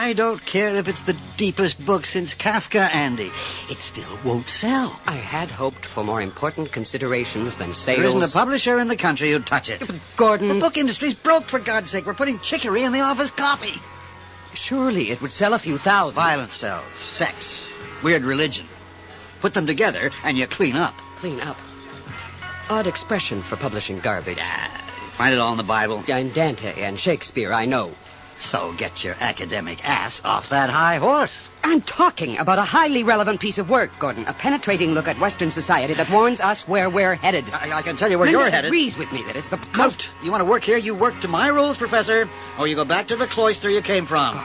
I don't care if it's the deepest book since Kafka, Andy. It still won't sell. I had hoped for more important considerations than There sales. isn't a publisher in the country who'd touch it. Gordon... The book industry's broke, for God's sake. We're putting chicory in the office coffee. Surely it would sell a few thousand. Violence sells. Sex. Weird religion. Put them together and you clean up. Clean up. Odd expression for publishing garbage. Find it all in the Bible. Yeah, and Dante and Shakespeare, I know. So get your academic ass off that high horse. I'm talking about a highly relevant piece of work, Gordon. A penetrating look at Western society that warns us where we're headed. I can tell you where Linda you're headed. agrees with me that it's the Out. most... You want to work here, you work to my rules, Professor, or you go back to the cloister you came from.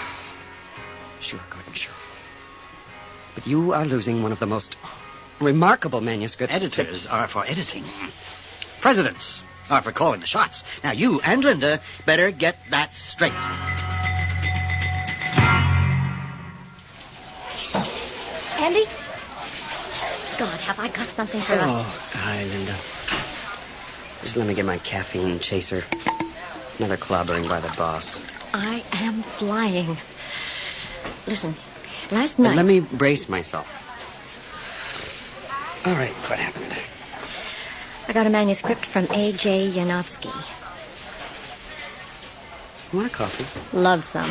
Sure, Gordon, sure. But you are losing one of the most remarkable manuscripts. Editors are for editing. Presidents are for calling the shots. Now, you and Linda better get that straight. Andy? God, have I got something for us? Oh, hi, Linda. Just let me get my caffeine chaser. Another clobbering by the boss. I am flying. Listen, last night... Let me brace myself. All right, what happened? I got a manuscript from A.J. Yanofsky. You want a coffee? Love some.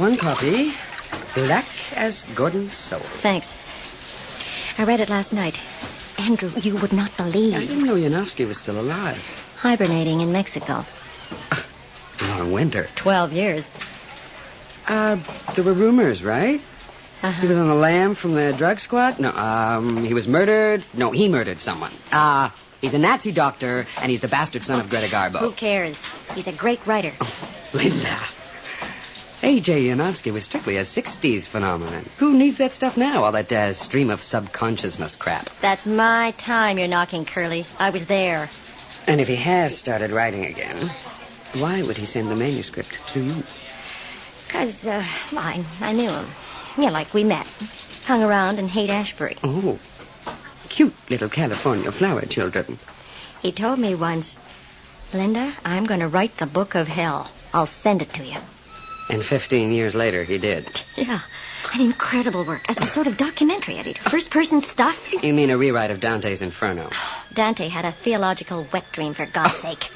One coffee. Black as Gordon's soul. Thanks. I read it last night. Andrew, you would not believe. I didn't know Yanofsky was still alive. Hibernating in Mexico. Long winter. 12 years. There were rumors, right? Uh-huh. He was on the lam from the drug squad? No, he was murdered. No, he murdered someone. He's a Nazi doctor, and he's the bastard son of Greta Garbo. Who cares? He's a great writer. Linda. A.J. Yanofsky was strictly a 60s phenomenon. Who needs that stuff now, all that stream of subconsciousness crap? That's my time you're knocking, Curly. I was there. And if he has started writing again, why would he send the manuscript to you? Because, I knew him. Yeah, like we met. Hung around in Haight-Ashbury. Oh, cute little California flower children. He told me once, Linda, I'm going to write the book of hell. I'll send it to you. And 15 years later, he did. Yeah, an incredible work. A sort of documentary, Eddie. First-person stuff. You mean a rewrite of Dante's Inferno? Dante had a theological wet dream, for God's sake.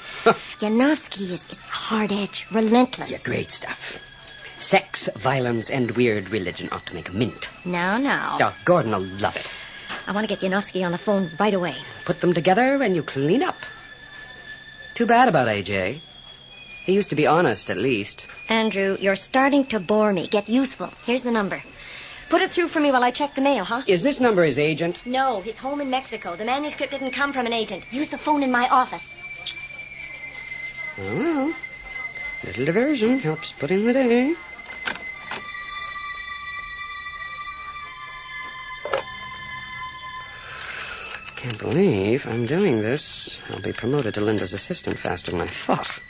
Yanofsky is hard-edged, relentless. Yeah, great stuff. Sex, violence, and weird religion ought to make a mint. Now. Oh, Gordon will love it. I want to get Yanofsky on the phone right away. Put them together and you clean up. Too bad about A.J. He used to be honest, at least. Andrew, you're starting to bore me. Get useful. Here's the number. Put it through for me while I check the mail, huh? Is this number his agent? No, he's home in Mexico. The manuscript didn't come from an agent. Use the phone in my office. Oh, well. Little diversion helps put in the day. Can't believe I'm doing this. I'll be promoted to Linda's assistant faster than I thought.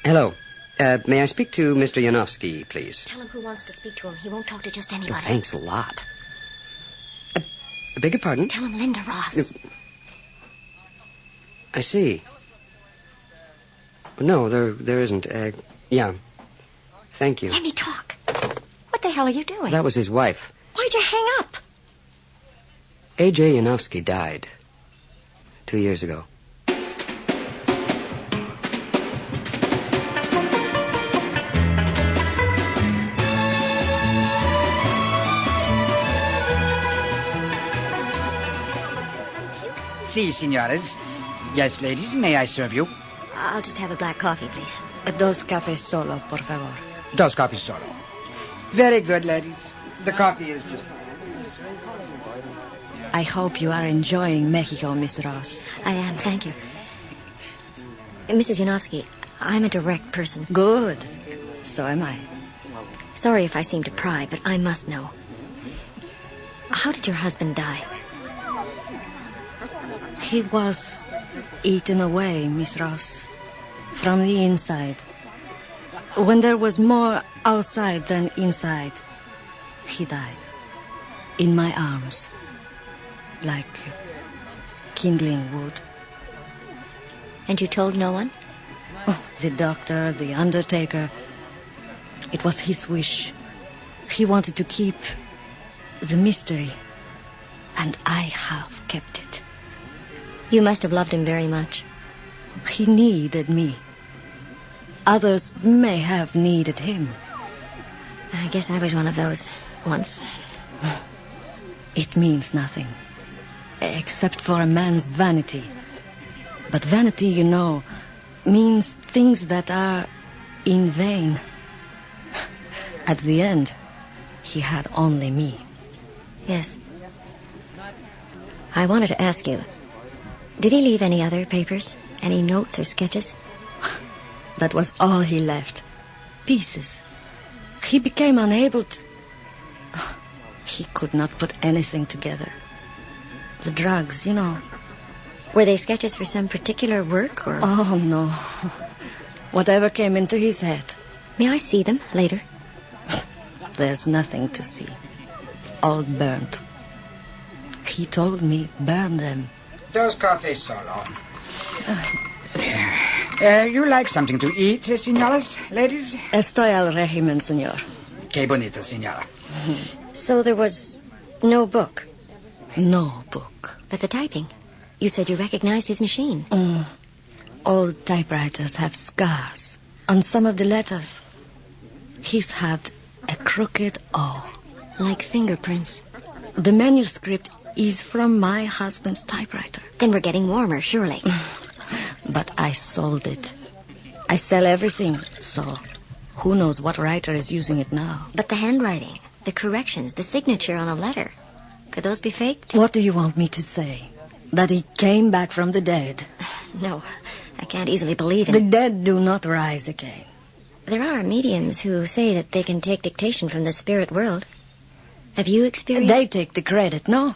Hello. May I speak to Mr. Yanofsky, please? Tell him who wants to speak to him. He won't talk to just anybody. Oh, thanks a lot. Beg your pardon? Tell him Linda Ross. I see. No, there isn't. Yeah. Thank you. Let me talk. What the hell are you doing? That was his wife. Why'd you hang up? A.J. Yanofsky died 2 years ago. Si, senores. Yes, ladies, may I serve you? I'll just have a black coffee, please. Dos cafés solo, por favor. Dos coffees solo. Very good, ladies. The coffee is just... I hope you are enjoying Mexico, Miss Ross. I am, thank you. Mrs. Yanofsky, I'm a direct person. Good. So am I. Sorry if I seem to pry, but I must know. How did your husband die? He was eaten away, Miss Ross, from the inside. When there was more outside than inside, he died. In my arms. Like kindling wood. And you told no one? Oh, the doctor, the undertaker, It was his wish. He wanted to keep the mystery. And I have kept it. You must have loved him very much. He needed me. Others may have needed him. I guess I was one of those once. It means nothing, except for a man's vanity. But vanity, you know, means things that are in vain. At the end, he had only me. Yes. I wanted to ask you, did he leave any other papers? Any notes or sketches? That was all he left. Pieces. He became unable to... He could not put anything together. The drugs, you know. Were they sketches for some particular work, or...? Oh, no. Whatever came into his head. May I see them later? There's nothing to see. All burnt. He told me, burn them. Dos coffees solo. You like something to eat, senores, ladies? Estoy al régimen, señor. Qué bonito, señora. So there was no book? No book. But the typing. You said you recognized his machine. Old typewriters have scars on some of the letters. He's had a crooked O. Like fingerprints. The manuscript is from my husband's typewriter. Then we're getting warmer, surely. But I sold it. I sell everything, so who knows what writer is using it now. But the handwriting, the corrections, the signature on a letter, could those be faked? What do you want me to say? That he came back from the dead? No, I can't easily believe The it. dead do not rise again. There are mediums who say that they can take dictation from the spirit world. Have you experienced... They take the credit, no?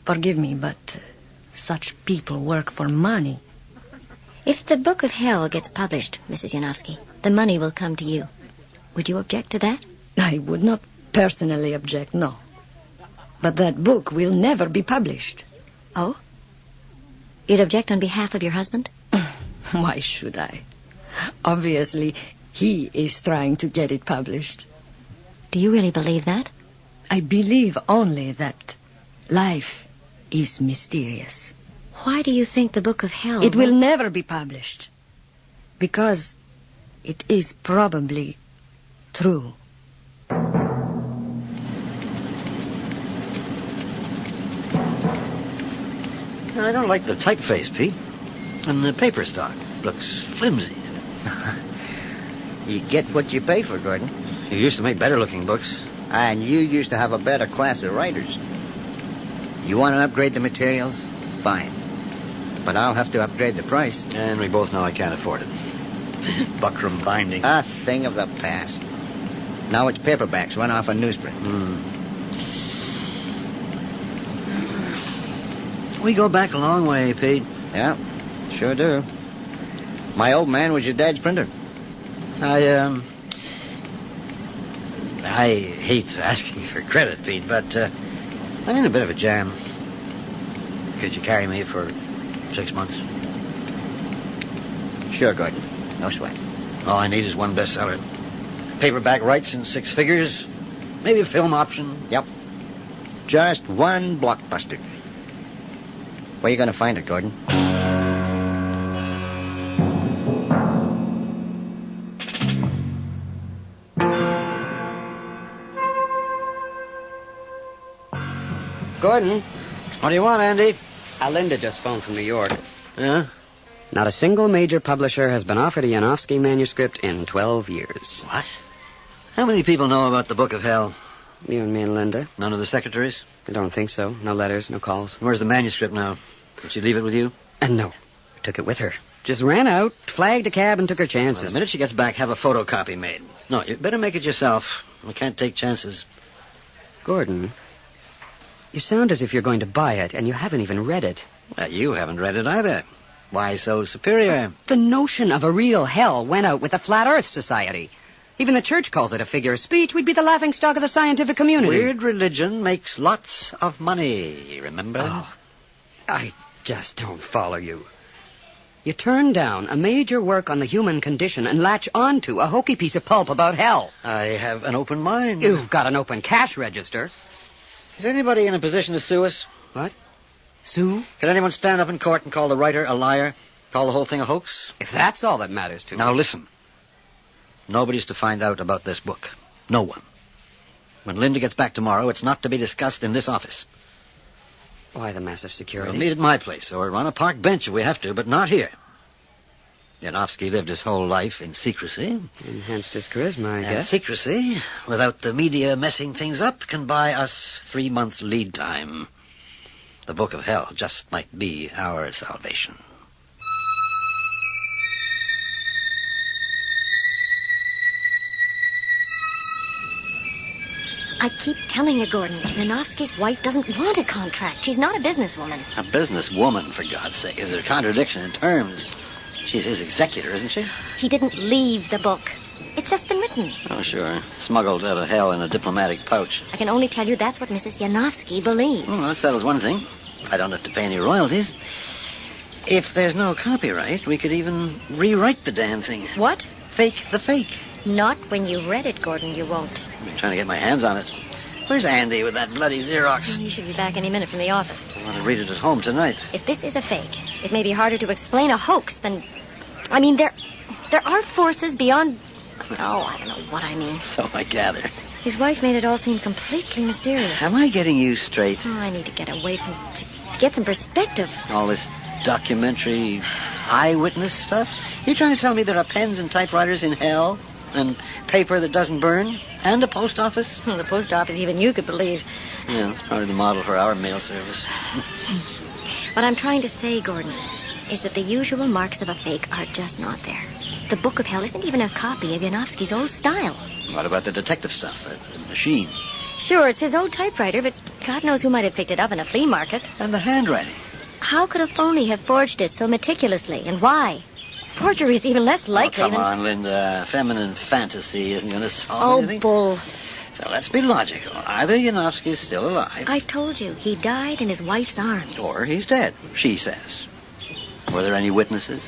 Forgive me, but such people work for money. If the Book of Hell gets published, Mrs. Yanofsky, the money will come to you. Would you object to that? I would not personally object, no. But that book will never be published. Oh? You'd object on behalf of your husband? Why should I? Obviously, he is trying to get it published. Do you really believe that? I believe only that life is mysterious. Why do you think the Book of Hell... It will never be published. Because it is probably true. I don't like the typeface, Pete. And the paper stock looks flimsy. You get what you pay for, Gordon. You used to make better-looking books. And you used to have a better class of writers. You want to upgrade the materials? Fine. But I'll have to upgrade the price. And we both know I can't afford it. Buckram binding. A thing of the past. Now it's paperbacks run off a newsprint. We go back a long way, Pete. Yeah, sure do. My old man was your dad's printer. I hate asking for credit, Pete, but I'm in a bit of a jam. Could you carry me for 6 months? Sure, Gordon. No sweat. All I need is one bestseller. Paperback rights in 6 figures. Maybe a film option. Yep. Just one blockbuster. Where you going to find it, Gordon? Gordon, What do you want, Andy? Linda just phoned from New York. Yeah? Not a single major publisher has been offered a Yanofsky manuscript in 12 years. What? How many people know about the Book of Hell? You and me and Linda? None of the secretaries? I don't think so. No letters, no calls. Where's the manuscript now? Did she leave it with you? And no, I took it with her. Just ran out, flagged a cab, and took her Well, chances. the minute she gets back, have a photocopy made. No, you better make it yourself. We can't take chances. Gordon, you sound as if you're going to buy it, and you haven't even read it. Well, you haven't read it either. Why so superior? The notion of a real hell went out with the Flat Earth Society. Even the church calls it a figure of speech. We'd be the laughingstock of the scientific community. Weird religion makes lots of money, remember? Oh, I just don't follow you. You turn down a major work on the human condition and latch onto a hokey piece of pulp about hell. I have an open mind. You've got an open cash register. Is anybody in a position to sue us? What? Sue? Can anyone stand up in court and call the writer a liar? Call the whole thing a hoax? If that's all that matters to Now me. listen. Nobody's to find out about this book. No one. When Linda gets back tomorrow, it's not to be discussed in this office. Why the massive security? We'll meet at my place or on a park bench if we have to, but not here. Yanofsky lived his whole life in secrecy. Enhanced his charisma, I And guess. secrecy, without the media messing things up, can buy us 3 months lead time. The Book of Hell just might be our salvation. I keep telling you, Gordon, Yanofsky's wife doesn't want a contract. She's not a businesswoman. A businesswoman, for God's sake. Is there a contradiction in terms? She's his executor, isn't she? He didn't leave the book. It's just been written. Oh, sure. Smuggled out of hell in a diplomatic pouch. I can only tell you that's what Mrs. Yanofsky believes. Well, that settles one thing. I don't have to pay any royalties. If there's no copyright, we could even rewrite the damn thing. What? Fake the fake. Not when you've read it, Gordon, you won't. I've been trying to get my hands on it. Where's Andy with that bloody Xerox? You should be back any minute from the office. I want to read it at home tonight. If this is a fake, it may be harder to explain a hoax than... I mean, there are forces beyond... Oh, I don't know what I mean. So I gather. His wife made it all seem completely mysterious. Am I getting you straight? Oh, I need to get away from... to get some perspective. All this documentary eyewitness stuff? You trying to tell me there are pens and typewriters in hell? And paper that doesn't burn? And a post office? The post office, even you could believe. Yeah, it's probably the model for our mail service. What I'm trying to say, Gordon, is that the usual marks of a fake are just not there. The Book of Hell isn't even a copy of Yanofsky's old style. What about the detective stuff? The machine? Sure, it's his old typewriter, but God knows who might have picked it up in a flea market. And the handwriting? How could a phony have forged it so meticulously, and why? Forgery is even less likely come than... on, Linda. Feminine fantasy isn't going to solve anything. bull. So let's be logical. Either Yanofsky's still alive, I've told you, he died in his wife's arms. or he's dead, she says. Were there any witnesses?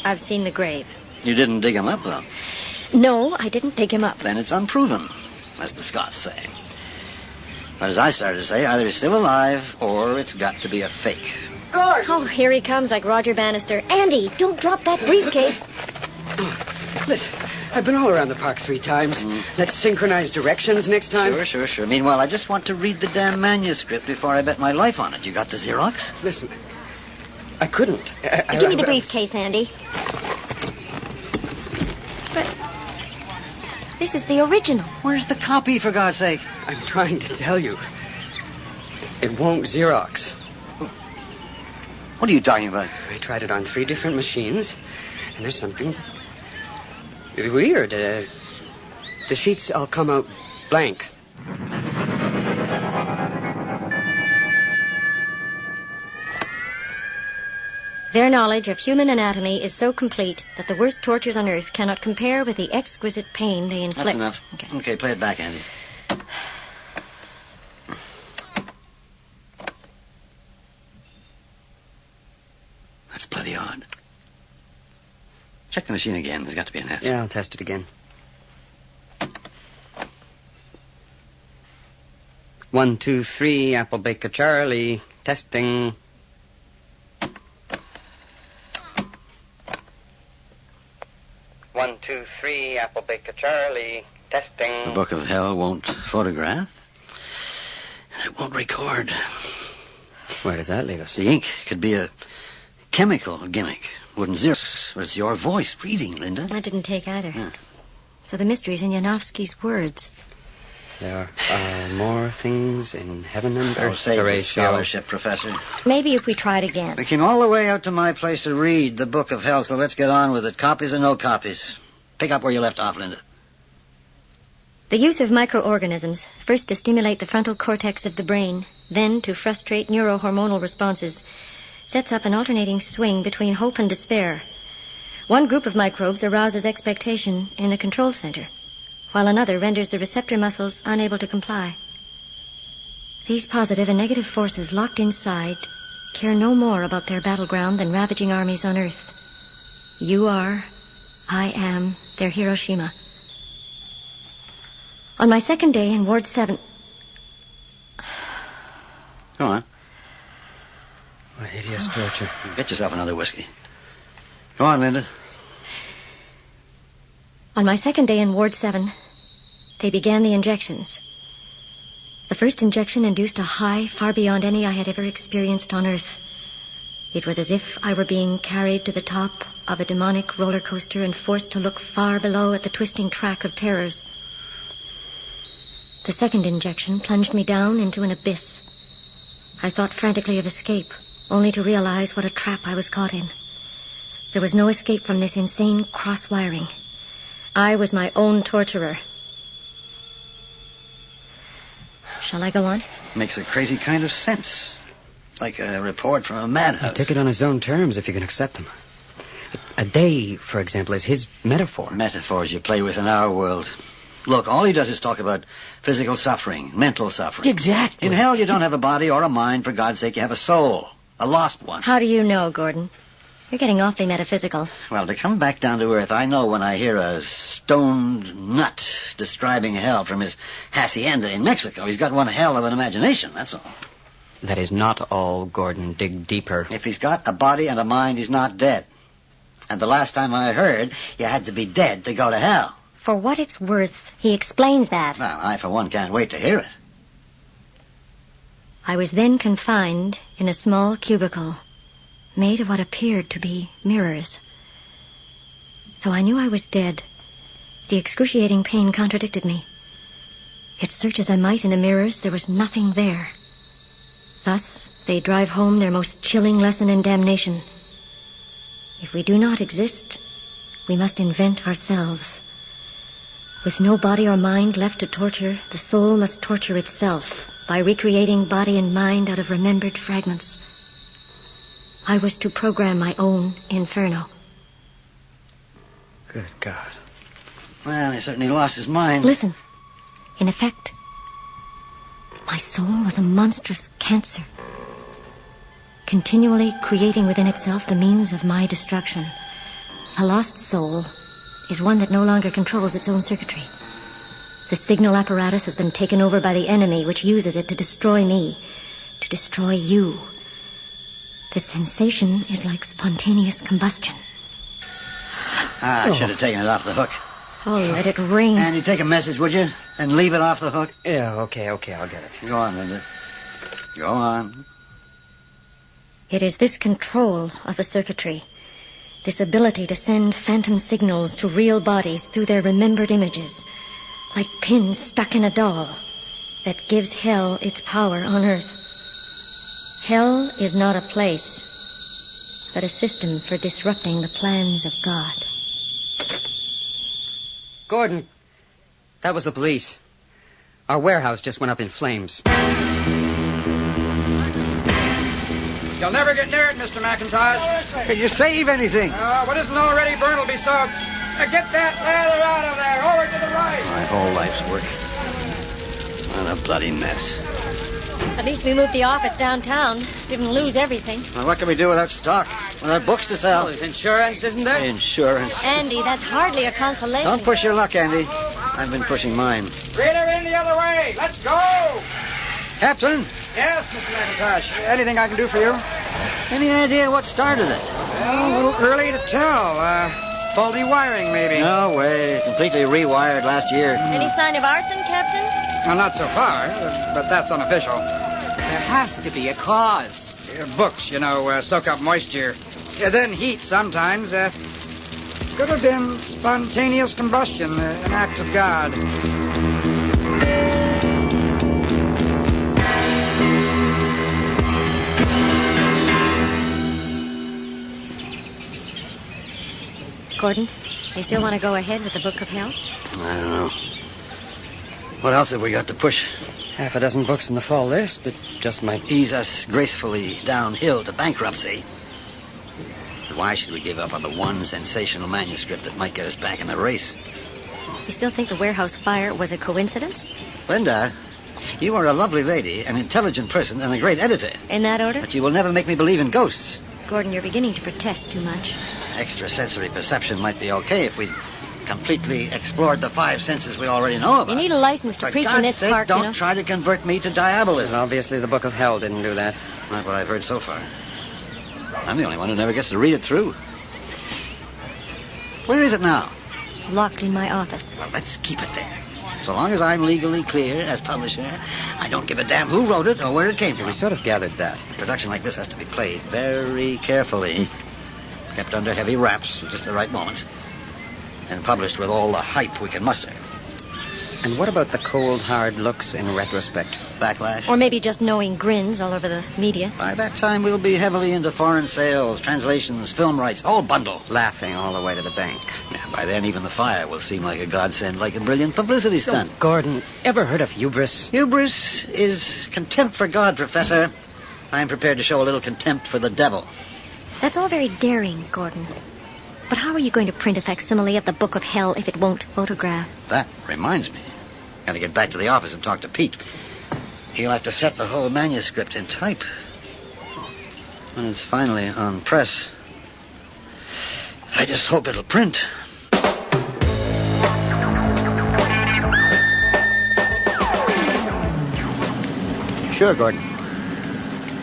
I've seen the grave. You didn't dig him up, though. No, I didn't dig him up. Then it's unproven, as the Scots say. But as I started to say, either he's still alive, or it's got to be a fake. Oh, here he comes like Roger Bannister. Andy, don't drop that briefcase. I've been all around the park 3 times. Let's synchronize directions next time. Sure. Meanwhile, I just want to read the damn manuscript before I bet my life on it. You got the Xerox? Listen, I couldn't. Give me the briefcase, Andy. But this is the original. Where's the copy, for God's sake? I'm trying to tell you. It won't Xerox. What are you talking about? I tried it on 3 different machines, and there's something weird. The sheets all come out blank. Their knowledge of human anatomy is so complete that the worst tortures on earth cannot compare with the exquisite pain they inflict. That's enough. Okay. Okay, play it back, Andy. That's bloody odd. Check the machine again. There's got to be an answer. Yeah, I'll test it again. 1, 2, 3, Apple Baker Charlie. Testing. One, 2, 3, Apple Baker Charlie. Testing. The Book of Hell won't photograph. And it won't record. Where does that leave us? The ink could be a chemical gimmick. Wouldn't Xerox. But it's your voice reading, Linda. That didn't take either. Yeah. So the mystery's in Yanofsky's words. There are more things in heaven and Oh, earth. save the Horatio. scholarship, Professor. Maybe if we tried again. We came all the way out to my place to read the Book of Hell, so let's get on with it. Copies or no copies. Pick up where you left off, Linda. The use of microorganisms, first to stimulate the frontal cortex of the brain, then to frustrate neurohormonal responses, sets up an alternating swing between hope and despair. One group of microbes arouses expectation in the control center, while another renders the receptor muscles unable to comply. These positive and negative forces locked inside care no more about their battleground than ravaging armies on Earth. You are, I am, their Hiroshima. On my second day in Ward 7... Go on. What hideous torture. Get yourself another whiskey. Go on, Linda. On my second day in Ward 7, they began the injections. The first injection induced a high far beyond any I had ever experienced on Earth. It was as if I were being carried to the top of a demonic roller coaster and forced to look far below at the twisting track of terrors. The second injection plunged me down into an abyss. I thought frantically of escape, only to realize what a trap I was caught in. There was no escape from this insane cross-wiring. I was my own torturer. Shall I go on? Makes a crazy kind of sense. Like a report from a madhouse. He took it on his own terms, if you can accept them. A day, for example, is his metaphor. Metaphors you play with in our world. Look, all he does is talk about physical suffering, mental suffering. Exactly. In hell, you don't have a body or a mind. For God's sake, you have a soul. A lost one. How do you know, Gordon? You're getting awfully metaphysical. Well, to come back down to earth, I know when I hear a stoned nut describing hell from his hacienda in Mexico. He's got one hell of an imagination, that's all. That is not all, Gordon. Dig deeper. If he's got a body and a mind, he's not dead. And the last time I heard, you had to be dead to go to hell. For what it's worth, he explains that. Well, I, for one, can't wait to hear it. I was then confined in a small cubicle, made of what appeared to be mirrors. Though I knew I was dead, the excruciating pain contradicted me. Yet search as I might in the mirrors, there was nothing there. Thus, they drive home their most chilling lesson in damnation. If we do not exist, we must invent ourselves. With no body or mind left to torture, the soul must torture itself by recreating body and mind out of remembered fragments. I was to program my own inferno. Good God. Well, he certainly lost his mind. Listen. In effect, my soul was a monstrous cancer, continually creating within itself the means of my destruction. A lost soul is one that no longer controls its own circuitry. The signal apparatus has been taken over by the enemy, which uses it to destroy me, to destroy you. The sensation is like spontaneous combustion. I should have taken it off the hook. Oh, let it ring. And you take a message, would you? And leave it off the hook? Yeah, okay, I'll get it. Go on, Linda. Go on. It is this control of the circuitry, this ability to send phantom signals to real bodies through their remembered images, like pins stuck in a doll, that gives hell its power on Earth. Hell is not a place, but a system for disrupting the plans of God. Gordon, that was the police. Our warehouse just went up in flames. You'll never get near it, Mr. McIntosh. Can you save anything? What isn't already burned will be soaked. Get that ladder out of there. Over to the right. My whole life's work. What a bloody mess. At least we moved the office downtown. Didn't lose everything. Well, what can we do without stock? Without books to sell? Well, there's insurance, isn't there? Insurance. Andy, that's hardly a consolation. Don't push your luck, Andy. I've been pushing mine. Reader in the other way. Let's go. Captain, Yes, Mr. McIntosh. Anything I can do for you? any idea what started it? Well, a little early to tell. Faulty wiring, maybe. No way. Completely rewired last year. Any sign of arson, Captain? Well, not so far, but that's unofficial. There has to be a cause. Books, soak up moisture. Then heat sometimes. Could have been spontaneous combustion, an act of God. Gordon, you still want to go ahead with the Book of Hell? I don't know. What else have we got to push? Half a dozen books in the fall list that just might... Ease us gracefully downhill to bankruptcy. Why should we give up on the one sensational manuscript that might get us back in the race? You still think the warehouse fire was a coincidence? Linda, you are a lovely lady, an intelligent person, and a great editor. In that order? But you will never make me believe in ghosts. Gordon, you're beginning to protest too much. extrasensory perception might be okay if we completely explored the 5 senses we already know about. You need a license to preach in this sake, park, don't try to convert me to diabolism. Obviously, the Book of Hell didn't do that. Not what I've heard so far. I'm the only one who never gets to read it through. Where is it now? Locked in my office. Well, let's keep it there. So long as I'm legally clear as publisher, I don't give a damn who wrote it or where it came from. We sort of gathered that. A production like this has to be played very carefully, kept under heavy wraps at just the right moment, and published with all the hype we can muster. And what about the cold, hard looks in retrospect? Backlash? Or maybe just knowing grins all over the media. By that time, we'll be heavily into foreign sales, translations, film rights, the whole bundle. Laughing all the way to the bank. Yeah, by then, even the fire will seem like a godsend, like a brilliant publicity stunt. Oh, Gordon, ever heard of hubris? Hubris is contempt for God, Professor. I'm prepared to show a little contempt for the devil. That's all very daring, Gordon. But how are you going to print a facsimile of the Book of Hell if it won't photograph? That reminds me. Gotta get back to the office and talk to Pete. He'll have to set the whole manuscript in type. When it's finally on press, I just hope it'll print. Sure, Gordon.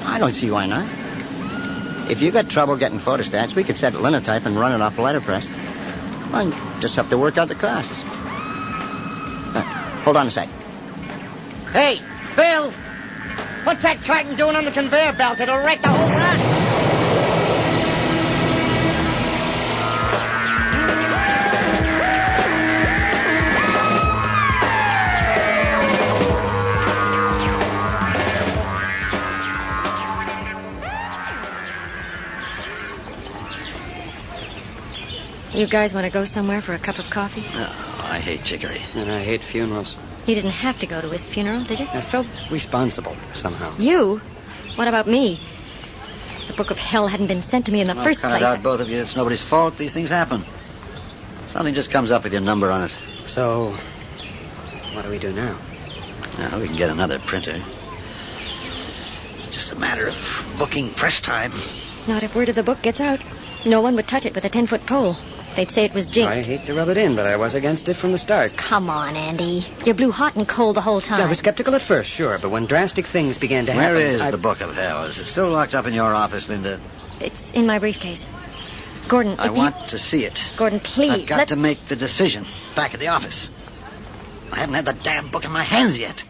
I don't see why not. If you got trouble getting photostats, we could set linotype and run it off letterpress. Well, just have to work out the costs. Hold on a sec. Hey, Bill! What's that carton doing on the conveyor belt? It'll wreck the whole run. You guys want to go somewhere for a cup of coffee? Oh, I hate chicory. And I hate funerals. You didn't have to go to his funeral, did you? I felt responsible somehow. You? What about me? The Book of Hell hadn't been sent to me in the first cut place. it out, both of you. It's nobody's fault. These things happen. Something just comes up with your number on it. So, what do we do now? Now, we can get another printer. It's just a matter of booking press time. Not if word of the book gets out. No one would touch it with a 10-foot pole. They'd say it was jinxed. I hate to rub it in, but I was against it from the start. Come on, Andy. You blew hot and cold the whole time. I was skeptical at first, sure, but when drastic things began to happen... Where is the Book of Hell? Is it still locked up in your office, Linda? It's in my briefcase. Gordon, I want to see it. Gordon, please. I've got to make the decision back at the office. I haven't had the damn book in my hands yet.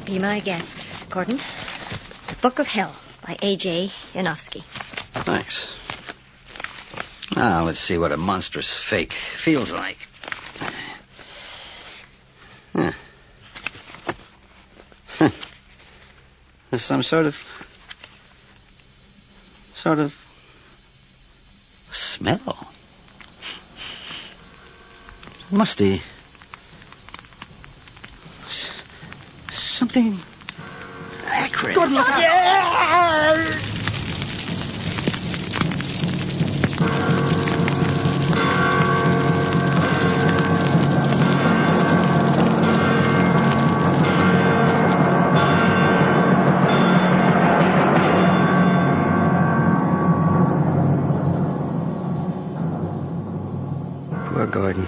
Be my guest, Gordon. The Book of Hell by A.J. Yanofsky. Thanks. Now, let's see what a monstrous fake feels like. Huh. There's some sort of smell. Musty. Something acrid. Good luck. Yeah! Poor Gordon.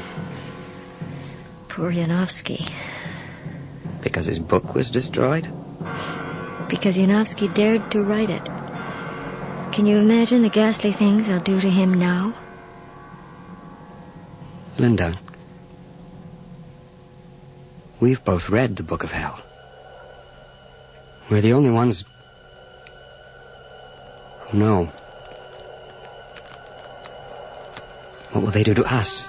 Poor Yanofsky. Because his book was destroyed? Because Yanofsky dared to write it. Can you imagine the ghastly things they'll do to him now? Linda, we've both read the Book of Hell. We're the only ones who know. What will they do to us?